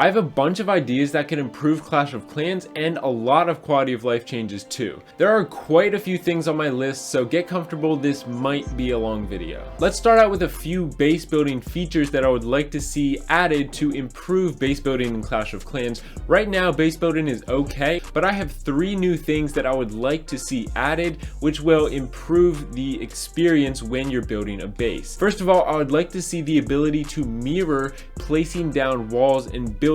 I have a bunch of ideas that can improve Clash of Clans and a lot of quality of life changes too. There are quite a few things on my list, so get comfortable, this might be a long video. Let's start out with a few base building features that I would like to see added to improve base building in Clash of Clans. Right now base building is okay, but I have 3 new things that I would like to see added which will improve the experience when you're building a base. First of all, I would like to see the ability to mirror placing down walls and buildings.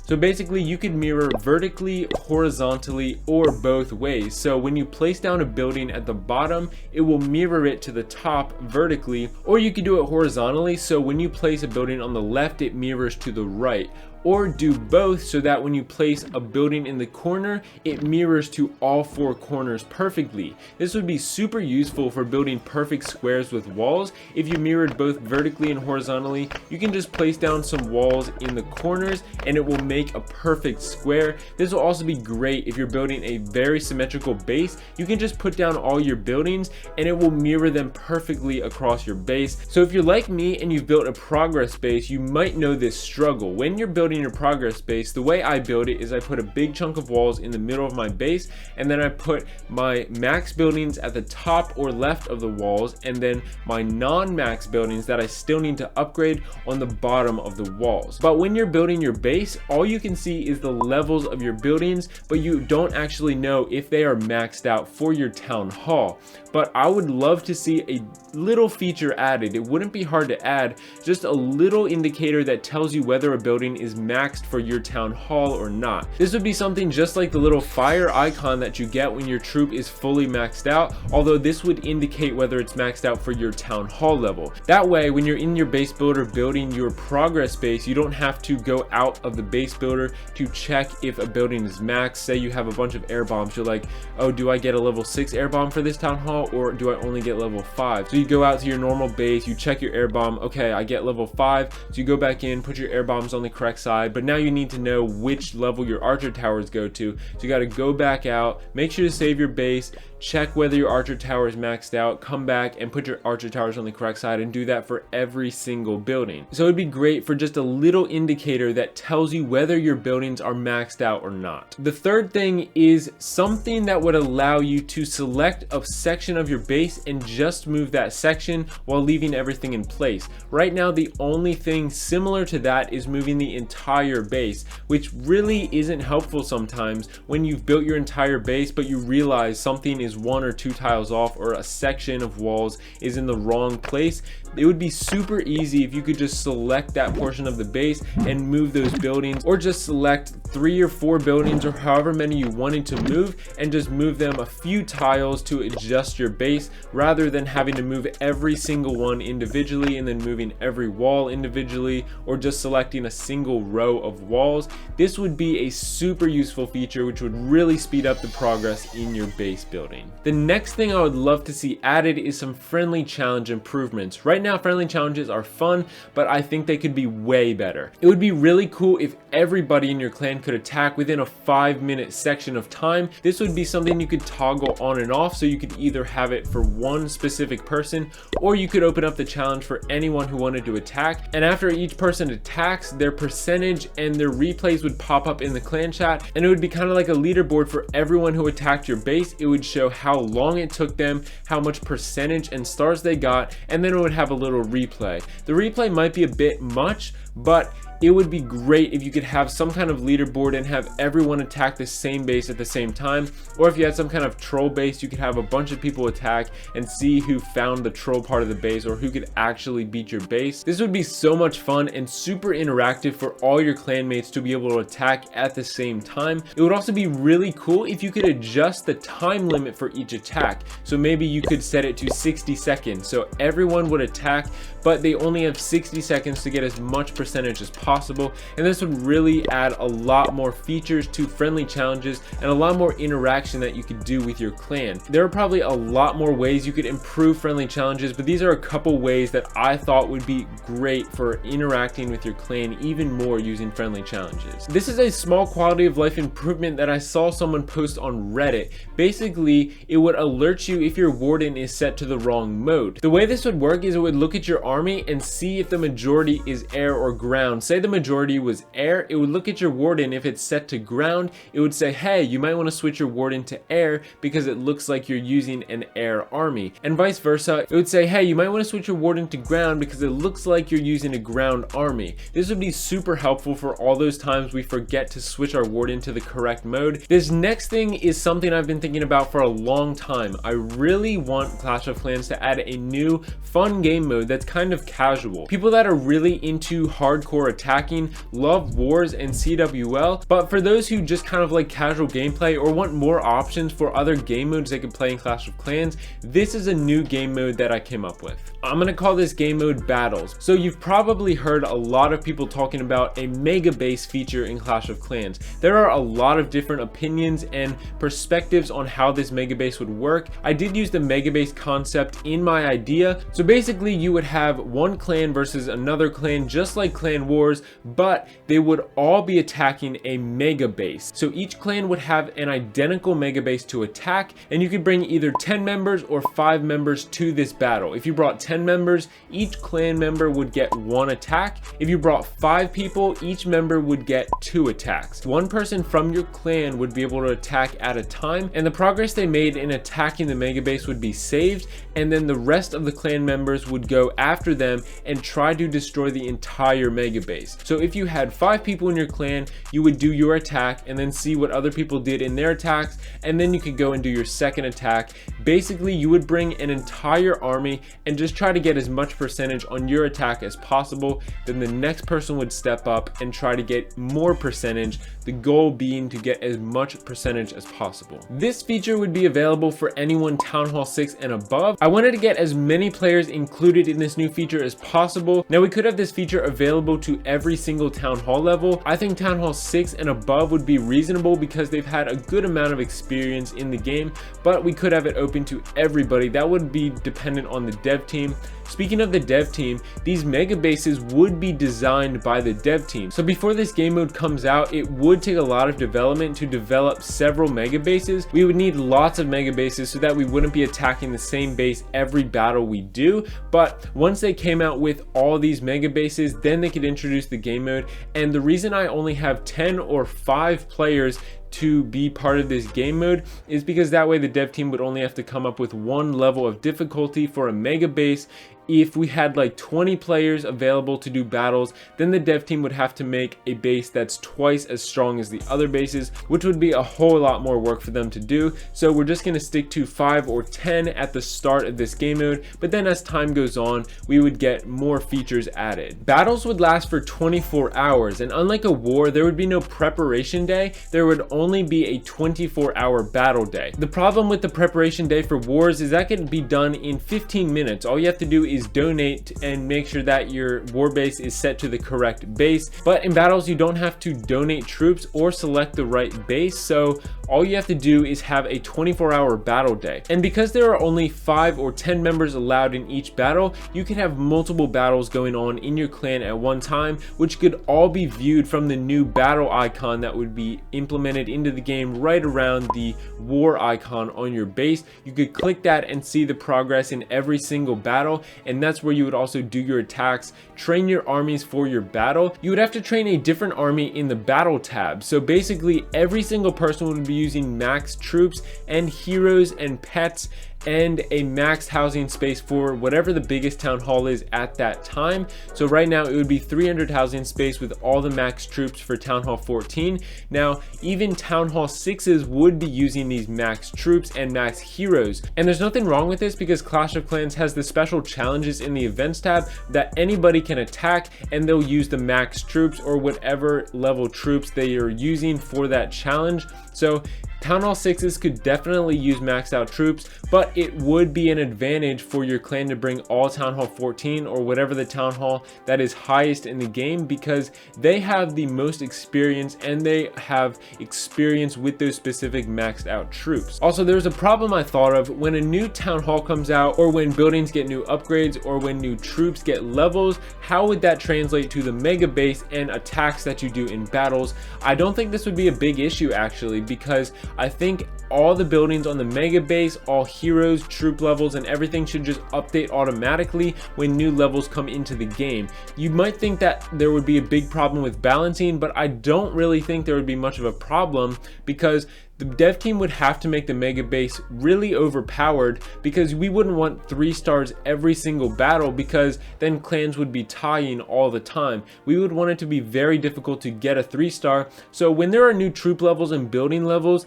So basically you could mirror vertically, horizontally, or both ways. So when you place down a building at the bottom, it will mirror it to the top vertically, or you could do it horizontally. So when you place a building on the left, it mirrors to the right. Or do both so that when you place a building in the corner, it mirrors to all 4 corners perfectly. This would be super useful for building perfect squares with walls. If you mirrored both vertically and horizontally, you can just place down some walls in the corners and it will make a perfect square. This will also be great if you're building a very symmetrical base. You can just put down all your buildings and it will mirror them perfectly across your base. So if you're like me and you've built a progress base, you might know this struggle. When you're building your progress base, the way I build it is I put a big chunk of walls in the middle of my base, and then I put my max buildings at the top or left of the walls, and then my non-max buildings that I still need to upgrade on the bottom of the walls. But when you're building your base, all you can see is the levels of your buildings, but you don't actually know if they are maxed out for your town hall. But I would love to see a little feature added. It wouldn't be hard to add, just a little indicator that tells you whether a building is maxed for your town hall or not. This would be something just like the little fire icon that you get when your troop is fully maxed out, although this would indicate whether it's maxed out for your town hall level. That way, when you're in your base builder building your progress base, you don't have to go out of the base builder to check if a building is maxed. Say you have a bunch of air bombs, you're like, oh, do I get a level 6 air bomb for this town hall, or do I only get level 5? So you go out to your normal base, you check your air bomb, okay, I get level 5, so you go back in, put your air bombs on the correct side, but now you need to know which level your archer towers go to. So you got to go back out, make sure to save your base, check whether your archer tower is maxed out, come back and put your archer towers on the correct side, and do that for every single building. So it'd be great for just a little indicator that tells you whether your buildings are maxed out or not. The third thing is something that would allow you to select a section of your base and just move that section while leaving everything in place. Right now, the only thing similar to that is moving the entire base, which really isn't helpful sometimes when you've built your entire base but you realize something is 1 or 2 tiles off, or a section of walls is in the wrong place. It would be super easy if you could just select that portion of the base and move those buildings, or just select 3 or 4 buildings or however many you wanted to move and just move them a few tiles to adjust your base, rather than having to move every single one individually and then moving every wall individually, or just selecting a single row of walls. This would be a super useful feature which would really speed up the progress in your base building. The next thing I would love to see added is some friendly challenge improvements. Right now friendly challenges are fun, but I think they could be way better. It would be really cool if everybody in your clan could attack within a 5-minute section of time. This would be something you could toggle on and off, so you could either have it for one specific person, or you could open up the challenge for anyone who wanted to attack, and after each person attacks, their percentage and their replays would pop up in the clan chat, and it would be kind of like a leaderboard for everyone who attacked your base. It would show how long it took them, how much percentage and stars they got, and then it would have a little replay. The replay might be a bit much, but it would be great if you could have some kind of leaderboard and have everyone attack the same base at the same time. Or if you had some kind of troll base, you could have a bunch of people attack and see who found the troll part of the base, or who could actually beat your base. This would be so much fun and super interactive for all your clanmates to be able to attack at the same time. It would also be really cool if you could adjust the time limit for each attack. So maybe you could set it to 60 seconds, so everyone would attack, but they only have 60 seconds to get as much percentage as possible. And this would really add a lot more features to friendly challenges and a lot more interaction that you could do with your clan. There are probably a lot more ways you could improve friendly challenges, but these are a couple ways that I thought would be great for interacting with your clan even more using friendly challenges. This is a small quality of life improvement that I saw someone post on Reddit. Basically, it would alert you if your warden is set to the wrong mode. The way this would work is it would look at your army and see if the majority is air or ground, say the majority was air, it would look at your warden. If it's set to ground, it would say, hey, you might want to switch your warden to air because it looks like you're using an air army. And vice versa, it would say, hey, you might want to switch your warden to ground because it looks like you're using a ground army. This would be super helpful for all those times we forget to switch our warden to the correct mode. This next thing is something I've been thinking about for a long time. I really want Clash of Clans to add a new fun game mode that's kind of casual. People that are really into hardcore attacking love wars and CWL, but for those who just kind of like casual gameplay or want more options for other game modes they can play in Clash of Clans, this is a new game mode that I came up with. I'm gonna call this game mode Battles. So you've probably heard a lot of people talking about a mega base feature in Clash of Clans. There are a lot of different opinions and perspectives on how this mega base would work. I did use the mega base concept in my idea. So basically you would have one clan versus another clan, just like Clan Wars, but they would all be attacking a mega base. So each clan would have an identical mega base to attack, and you could bring either 10 members or 5 members to this battle. If you brought 10 members, each clan member would get 1 attack. If you brought 5 people, each member would get 2 attacks. One person from your clan would be able to attack at a time, and the progress they made in attacking the mega base would be saved, and then the rest of the clan members would go after them and try to destroy the entire mega base. So if you had 5 people in your clan, you would do your attack and then see what other people did in their attacks, and then you could go and do your second attack. Basically, you would bring an entire army and just try to get as much percentage on your attack as possible. Then the next person would step up and try to get more percentage, the goal being to get as much percentage as possible. This feature would be available for anyone Town Hall 6 and above. I wanted to get as many players included in this new feature as possible. Now we could have this feature available to every single Town Hall level. I think Town Hall 6 and above would be reasonable because they've had a good amount of experience in the game, but we could have it open to everybody. That would be dependent on the dev team. Speaking of the dev team, these mega bases would be designed by the dev team. So before this game mode comes out, it would take a lot of development to develop several mega bases. We would need lots of mega bases so that we wouldn't be attacking the same base every battle we do. But once they came out with all these mega bases, then they could introduce the game mode. And the reason I only have 10 or 5 players to be part of this game mode is because that way the dev team would only have to come up with 1 level of difficulty for a mega base. If we had like 20 players available to do battles, then the dev team would have to make a base that's twice as strong as the other bases, which would be a whole lot more work for them to do. So we're just going to stick to 5 or 10 at the start of this game mode, but then as time goes on, we would get more features added. Battles would last for 24 hours, and unlike a war, there would be no preparation day. There would only be a 24-hour battle day. The problem with the preparation day for wars is that can be done in 15 minutes. All you have to do is donate and make sure that your war base is set to the correct base. But in battles, you don't have to donate troops or select the right base. So all you have to do is have a 24-hour battle day. And because there are only 5 or 10 members allowed in each battle, you can have multiple battles going on in your clan at one time, which could all be viewed from the new battle icon that would be implemented into the game right around the war icon on your base. You could click that and see the progress in every single battle, and that's where you would also do your attacks, train your armies for your battle. You would have to train a different army in the battle tab. So basically every single person would be using max troops and heroes and pets and a maxed housing space for whatever the biggest town hall is at that time. So right now it would be 300 housing space with all the max troops for Town Hall 14. Now even Town Hall 6s would be using these max troops and max heroes. And there's nothing wrong with this because Clash of Clans has the special challenges in the events tab that anybody can attack, and they'll use the max troops or whatever level troops they are using for that challenge. So Town Hall 6s could definitely use maxed out troops, but it would be an advantage for your clan to bring all Town Hall 14 or whatever the Town Hall that is highest in the game, because they have the most experience and they have experience with those specific maxed out troops. Also, there's a problem I thought of when a new Town Hall comes out, or when buildings get new upgrades, or when new troops get levels. How would that translate to the mega base and attacks that you do in battles? I don't think this would be a big issue actually, because I think all the buildings on the mega base, all heroes, troop levels, and everything should just update automatically when new levels come into the game. You might think that there would be a big problem with balancing, but I don't really think there would be much of a problem, because the dev team would have to make the mega base really overpowered, because we wouldn't want 3 stars every single battle, because then clans would be tying all the time. We would want it to be very difficult to get a 3-star. So when there are new troop levels and building levels,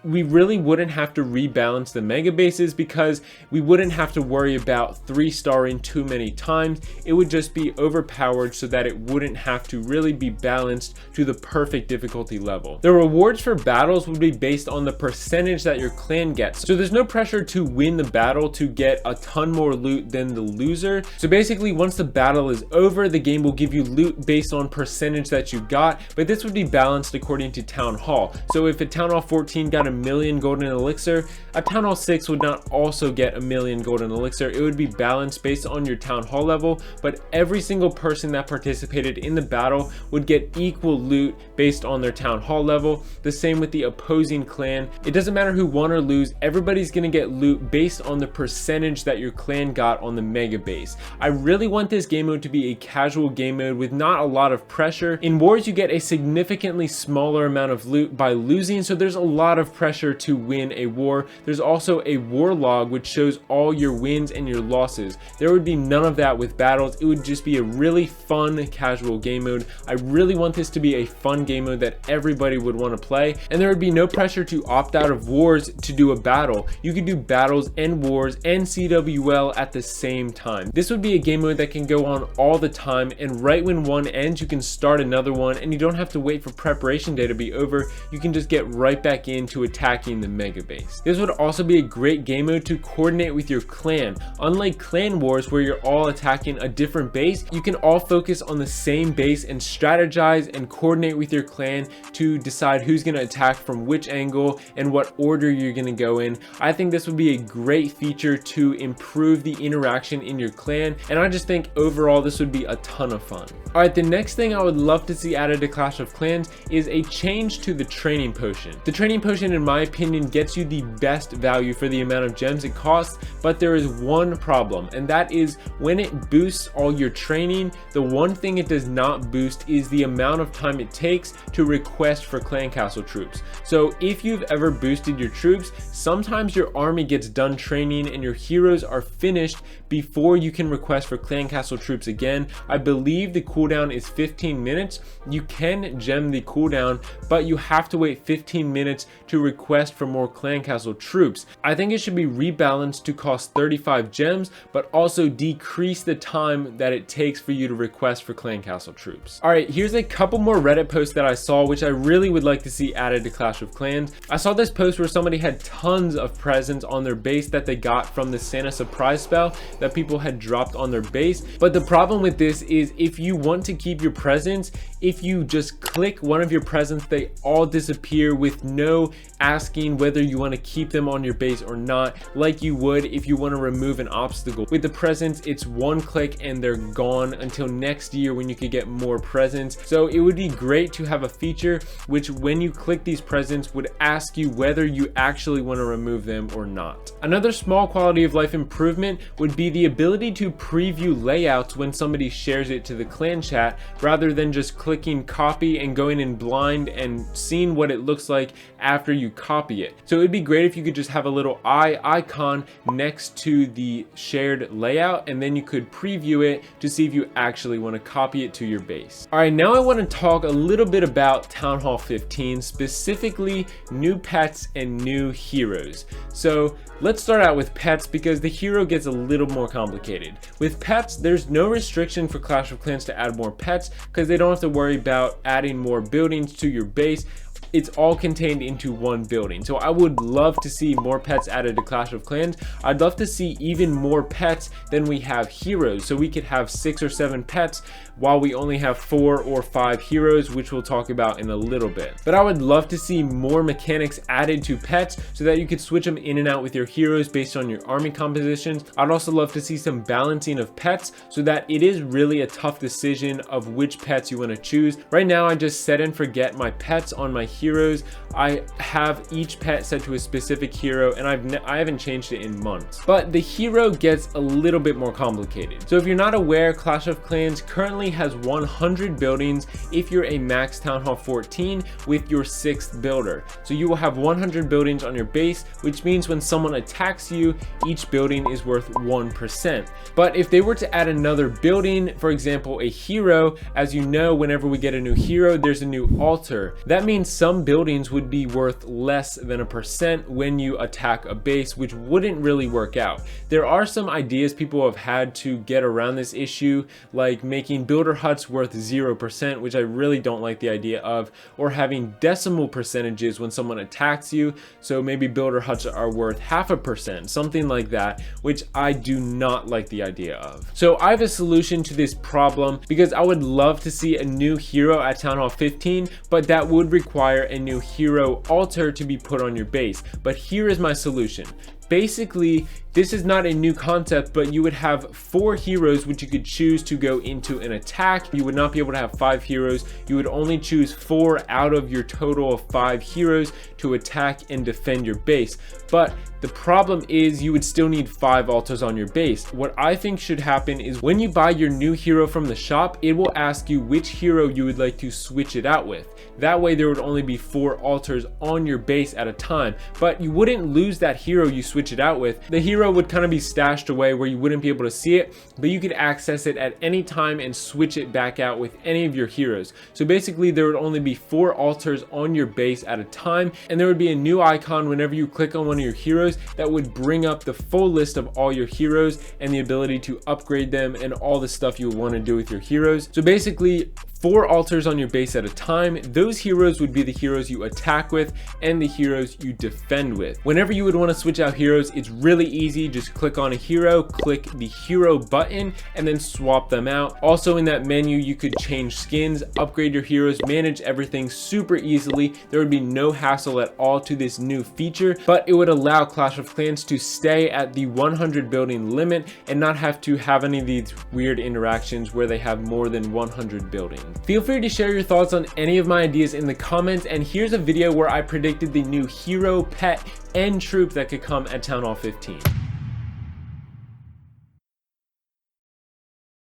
we really wouldn't have to rebalance the mega bases, because we wouldn't have to worry about 3-starring too many times. It would just be overpowered so that it wouldn't have to really be balanced to the perfect difficulty level. The rewards for battles would be based on the percentage that your clan gets. So there's no pressure to win the battle to get a ton more loot than the loser. So basically, once the battle is over, the game will give you loot based on percentage that you got, but this would be balanced according to Town Hall. So if a Town Hall 14 got a million golden elixir, a Town Hall 6 would not also get a million golden elixir. It would be balanced based on your Town Hall level, but every single person that participated in the battle would get equal loot based on their Town Hall level. The same with the opposing clan. It doesn't matter who won or lose, everybody's gonna get loot based on the percentage that your clan got on the mega base. I really want this game mode to be a casual game mode with not a lot of pressure. In wars, you get a significantly smaller amount of loot by losing, so there's a lot of pressure to win a war. There's also a war log which shows all your wins and your losses. There would be none of that with battles. It would just be a really fun casual game mode. I really want this to be a fun game mode that everybody would want to play, and there would be no pressure to opt out of wars to do a battle. You could do battles and wars and CWL at the same time. This would be a game mode that can go on all the time, and right when one ends, you can start another one, and you don't have to wait for preparation day to be over. You can just get right back into attacking the mega base. This would also be a great game mode to coordinate with your clan. Unlike clan wars where you're all attacking a different base, you can all focus on the same base and strategize and coordinate with your clan to decide who's going to attack from which angle and what order you're going to go in. I think this would be a great feature to improve the interaction in your clan, and I just think overall this would be a ton of fun. Alright, the next thing I would love to see added to Clash of Clans is a change to the training potion. The training potion, in my opinion, gets you the best value for the amount of gems it costs, but there is one problem, and that is when it boosts all your training, the one thing it does not boost is the amount of time it takes to request for clan castle troops. So if you've ever boosted your troops, sometimes your army gets done training and your heroes are finished before you can request for clan castle troops again. I believe the cooldown is 15 minutes. You can gem the cooldown, but you have to wait 15 minutes to request for more clan castle troops. I think it should be rebalanced to cost 35 gems, but also decrease the time that it takes for you to request for clan castle troops. Alright, here's a couple more Reddit posts that I saw which I really would like to see added to Clash of Clans. I saw this post where somebody had tons of presents on their base that they got from the Santa surprise spell that people had dropped on their base. But the problem with this is if you want to keep your presents, if you just click one of your presents, they all disappear with no asking whether you want to keep them on your base or not, like you would if you want to remove an obstacle. With the presents, it's one click and they're gone until next year when you could get more presents. So it would be great to have a feature which when you click these presents would ask you whether you actually want to remove them or not. Another small quality of life improvement would be the ability to preview layouts when somebody shares it to the clan chat, rather than just clicking copy and going in blind and seeing what it looks like after you copy it. So it'd be great if you could just have a little eye icon next to the shared layout, and then you could preview it to see if you actually want to copy it to your base. Alright, now I want to talk a little bit about Town Hall 15, specifically new pets and new heroes. So let's start out with pets, because the hero gets a little more complicated. With pets, there's no restriction for Clash of Clans to add more pets, because they don't have to worry about adding more buildings to your base. It's all contained into one building. So I would love to see more pets added to Clash of Clans. I'd love to see even more pets than we have heroes. So we could have 6 or 7 pets while we only have 4 or 5 heroes, which we'll talk about in a little bit. But I would love to see more mechanics added to pets so that you could switch them in and out with your heroes based on your army compositions. I'd also love to see some balancing of pets so that it is really a tough decision of which pets you want to choose. Right now, I just set and forget my pets on my heroes. I have each pet set to a specific hero, and I haven't changed it in months. But the hero gets a little bit more complicated. So if you're not aware, Clash of Clans currently has 100 buildings if you're a max Town Hall 14 with your 6th builder. So you will have 100 buildings on your base, which means when someone attacks you, each building is worth 1%. But if they were to add another building, for example, a hero, as you know, whenever we get a new hero, there's a new altar. That means some buildings would be worth less than 1% when you attack a base, which wouldn't really work out. There are some ideas people have had to get around this issue, like making builder huts worth 0%, which I really don't like the idea of, or having decimal percentages when someone attacks you. So maybe builder huts are worth 0.5%, something like that, which I do not like the idea of. So I have a solution to this problem, because I would love to see a new hero at Town Hall 15, but that would require a new hero altar to be put on your base. But here is my solution. Basically, this is not a new concept, but you would have 4 heroes which you could choose to go into an attack. You would not be able to have 5 heroes. You would only choose 4 out of your total of 5 heroes to attack and defend your base. But the problem is you would still need 5 altars on your base. What I think should happen is when you buy your new hero from the shop, it will ask you which hero you would like to switch it out with. That way there would only be 4 altars on your base at a time, but you wouldn't lose that hero you switch it out with. The hero would kind of be stashed away where you wouldn't be able to see it, but you could access it at any time and switch it back out with any of your heroes. So basically there would only be 4 altars on your base at a time, and there would be a new icon whenever you click on one of your heroes that would bring up the full list of all your heroes and the ability to upgrade them and all the stuff you would want to do with your heroes. So basically 4 altars on your base at a time. Those heroes would be the heroes you attack with and the heroes you defend with. Whenever you would want to switch out heroes, it's really easy. Just click on a hero, click the hero button, and then swap them out. Also in that menu, you could change skins, upgrade your heroes, manage everything super easily. There would be no hassle at all to this new feature, but it would allow Clash of Clans to stay at the 100 building limit and not have to have any of these weird interactions where they have more than 100 buildings. Feel free to share your thoughts on any of my ideas in the comments, and here's a video where I predicted the new hero, pet, and troop that could come at Town Hall 15.